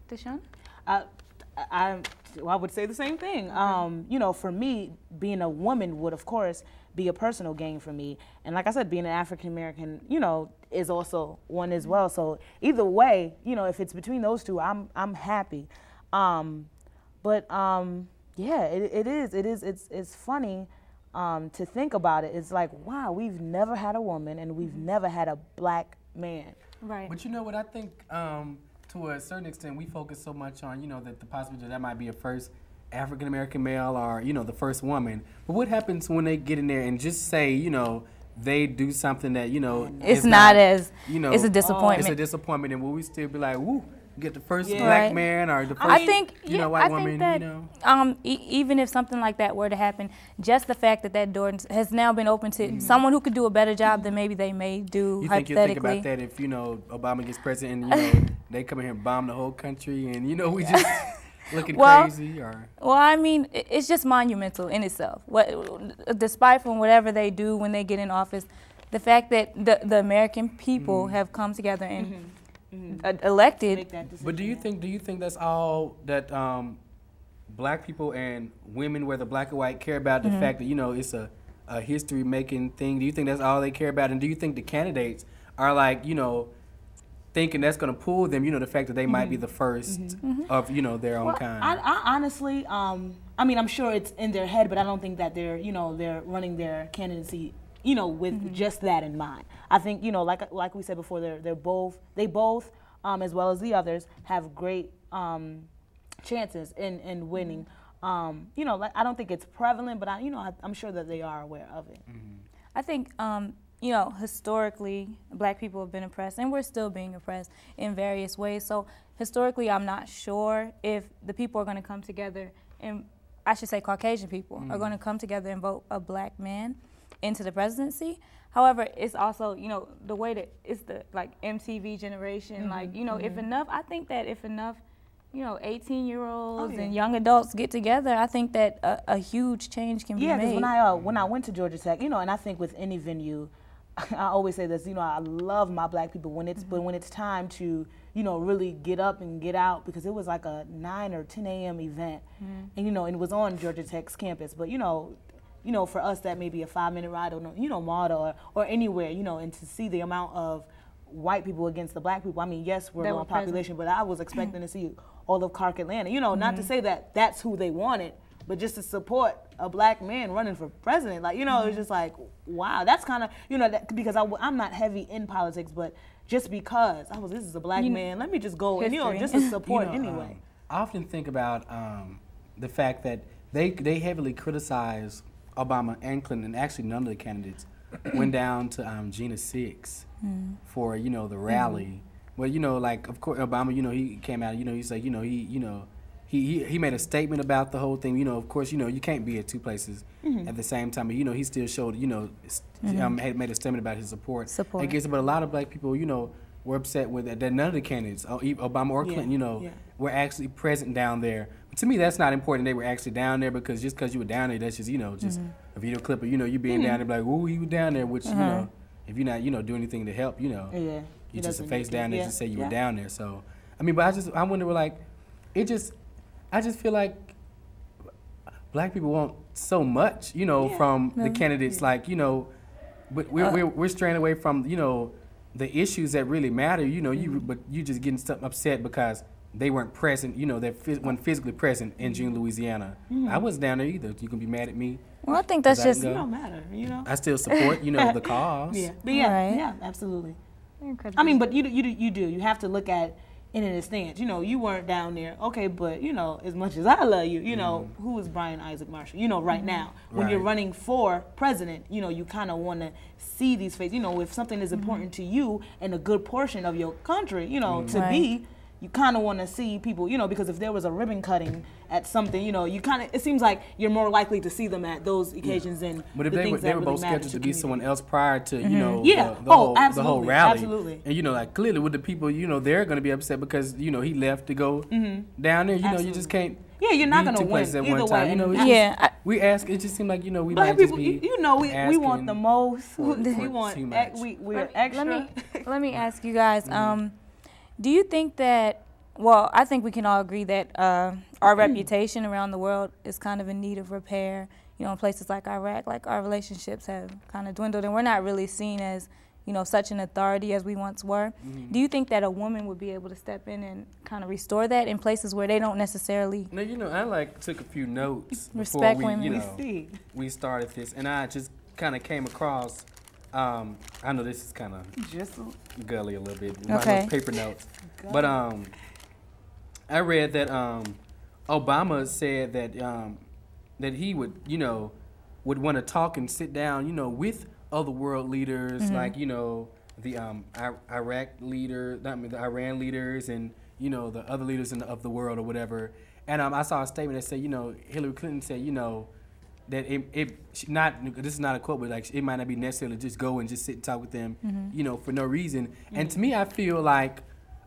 Deshaun? I, I would say the same thing. You know, for me, being a woman would, of course, be a personal gain for me. And like I said, being an African American, you know, is also one as well. So either way, you know, if it's between those two, I'm happy. Yeah, it's funny to think about it. It's like, wow, we've never had a woman and we've never had a black man. Right. But you know what, I think to a certain extent we focus so much on, you know, that the possibility that might be a first African American male or, you know, the first woman. But what happens when they get in there and just say, you know, they do something that, you know, it's not as, you know, it's a disappointment. It's a disappointment, and will we still be like, woo, get the first black man or the first, I think, you know, white woman, that, you know? Even if something like that were to happen, just the fact that that door has now been open to someone who could do a better job than maybe they may do, you hypothetically. You think about that if, you know, Obama gets president and, you know, they come in here and bomb the whole country and, you know, we just looking crazy? Or Well, I mean, it's just monumental in itself. Despite from whatever they do when they get in office, the fact that the American people have come together and elected. But do you think that's all that black people and women, whether black or white, care about? The fact that, you know, it's a history-making thing. Do you think that's all they care about? And do you think the candidates are like, you know, thinking that's going to pull them, you know, the fact that they might be the first of, you know, their own kind? I honestly, I mean, I'm sure it's in their head, but I don't think that they're, you know, they're running their candidacy, you know, with just that in mind. I think, you know, like we said before, they both, as well as the others, have great chances in winning. You know, like, I don't think it's prevalent, but I'm sure that they are aware of it. I think, you know, historically, black people have been oppressed, and we're still being oppressed in various ways. So historically, I'm not sure if the people are going to come together, and I should say Caucasian people are going to come together and vote a black man into the presidency. However, it's also, you know, the way that it's the, like, MTV generation, like, you know, if enough, I think that if enough, you know, 18-year-olds and young adults get together, I think that a huge change can be made. Yeah, because when I went to Georgia Tech, you know, and I think with any venue, I always say this, you know, I love my black people when it's but when it's time to, you know, really get up and get out, because it was like a 9 or 10 a.m. event, and, you know, and it was on Georgia Tech's campus. But, you know, for us that may be a 5-minute ride, or, you know, Malta or anywhere, you know, and to see the amount of white people against the black people. I mean, yes, we're low population, but I was expecting to see all of Clark Atlanta. You know, not to say that that's who they wanted, but just to support a black man running for president. Like, you know, it's just like, wow, that's kind of, you know, because I'm not heavy in politics, but just because this is a black man, let me just go and, you know, just to support anyway. I often think about the fact that they heavily criticize Obama and Clinton, and actually none of the candidates went down to Gina 6 for, you know, the rally. Well, you know, like, of course, Obama, you know, he came out, you know, he's like, you know, he made a statement about the whole thing. You know, of course, you know, you can't be at two places at the same time. But, you know, he still showed, you know, had made a statement about his support. I guess, but a lot of black people, you know, were upset with that none of the candidates, Obama or Clinton, you know, were actually present down there. But to me, that's not important. They were actually down there, because just because you were down there, that's just, you know, just a video clip of, you know, you being down there, like, ooh, he was down there, which, you know, if you're not, you know, doing anything to help, you know, you just a face down there to say you were down there. So, I mean, but I wonder, like, I just feel like black people want so much, you know, from the candidates, like, you know, but we're straying away from, you know, the issues that really matter, you know, but you just getting upset because they weren't present, you know, they weren't physically present in June, Louisiana. I wasn't down there either. You can be mad at me. Well, I think that's just, it don't matter, you know. I still support, you know, the cause. But yeah, absolutely. I mean, but you do. You have to look at in a stance. You know, you weren't down there, okay, but, you know, as much as I love you, you know, who is Brian Isaac Marshall? You know, right now, when you're running for president, you know, you kind of want to see these faces. You know, if something is important to you and a good portion of your country, you know, to be, you kind of want to see people, you know, because if there was a ribbon cutting at something, you know, you kind of, it seems like you're more likely to see them at those occasions than but if the they things were, that really both matter scheduled to be someone else prior to, you know, the whole rally. Absolutely. And, you know, like, clearly with the people, you know, they're going to be upset because, you know, he left to go down there. You know, you just can't. Yeah, you're not going to win at either one time. way. You know, we ask. It just seemed like, you know, we might just be. You know, we want the most. We want. We're extra. Let me ask you guys. Do you think that Well, I think we can all agree that our reputation around the world is kind of in need of repair. You know, in places like Iraq, like our relationships have kind of dwindled, and we're not really seen as, you know, such an authority as we once were. Do you think that a woman would be able to step in and kind of restore that in places where they don't necessarily? Now, you know, I took a few notes Respect before women. we started this, and I just kind of came across. I know this is kind of Just gully a little bit. Okay. My paper notes, but I read that Obama said that that he would, you know, would want to talk and sit down, you know, with other world leaders, like, you know, the Iraq leader, the Iran leaders, and, you know, the other leaders of the world or whatever. And I saw a statement that said, you know, Hillary Clinton said, you know, that this is not a quote, but like it might not be necessarily just go and just sit and talk with them, you know, for no reason. And to me, I feel like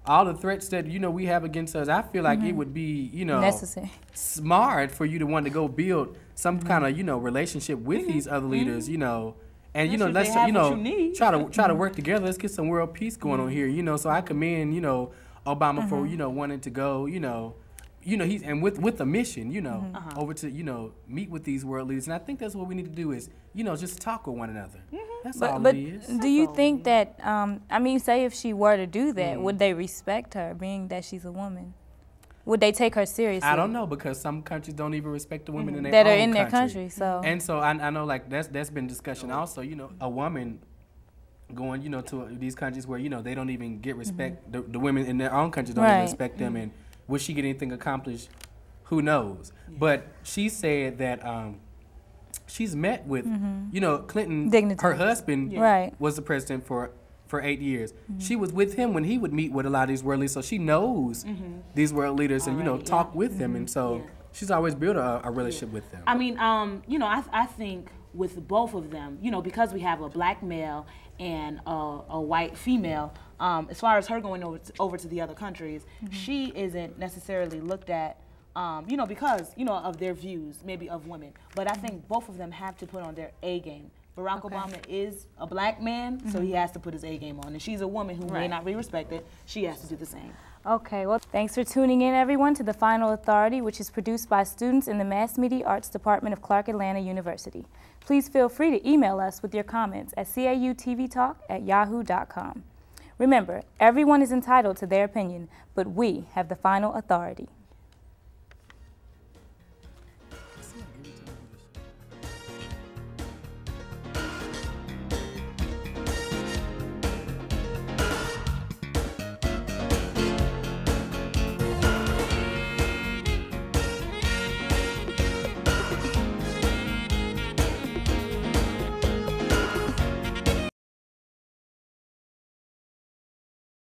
all the threats that, you know, we have against us, I feel like it would be, you know, Necessary. smart for you to want to go build some kind of, you know, relationship with these other leaders, you know, and you know, let's, you know, try to work together. Let's get some world peace going on here, you know. So I commend, you know, Obama for, you know, wanting to go, you know, he's and with a mission, you know, over to, you know, meet with these world leaders. And I think that's what we need to do is, you know, just talk with one another. That's all But it is. do you think that, I mean, say if she were to do that, would they respect her, being that she's a woman? Would they take her seriously? I don't know, because some countries don't even respect the women in their that own are in their country. So And so I know, like, that's been discussion also, you know, a woman going, you know, to these countries where, you know, they don't even get respect, the women in their own countries don't even respect them, and would she get anything accomplished? Who knows? But she said that she's met with, you know, Clinton, her husband was the president for 8 years. She was with him when he would meet with a lot of these world leaders, so she knows these world leaders and, you know, talk with them, and so she's always built a relationship with them. I mean, you know, I think with both of them, you know, because we have a black male and a white female, as far as her going over to the other countries, she isn't necessarily looked at, you know, because, you know, of their views, maybe of women. But I think both of them have to put on their A game. Barack Obama is a black man, so he has to put his A game on. And she's a woman who may not be respected. She has to do the same. Okay, well, thanks for tuning in, everyone, to The Final Authority, which is produced by students in the Mass Media Arts Department of Clark Atlanta University. Please feel free to email us with your comments at cautvtalk@yahoo.com. Remember, everyone is entitled to their opinion, but we have the final authority.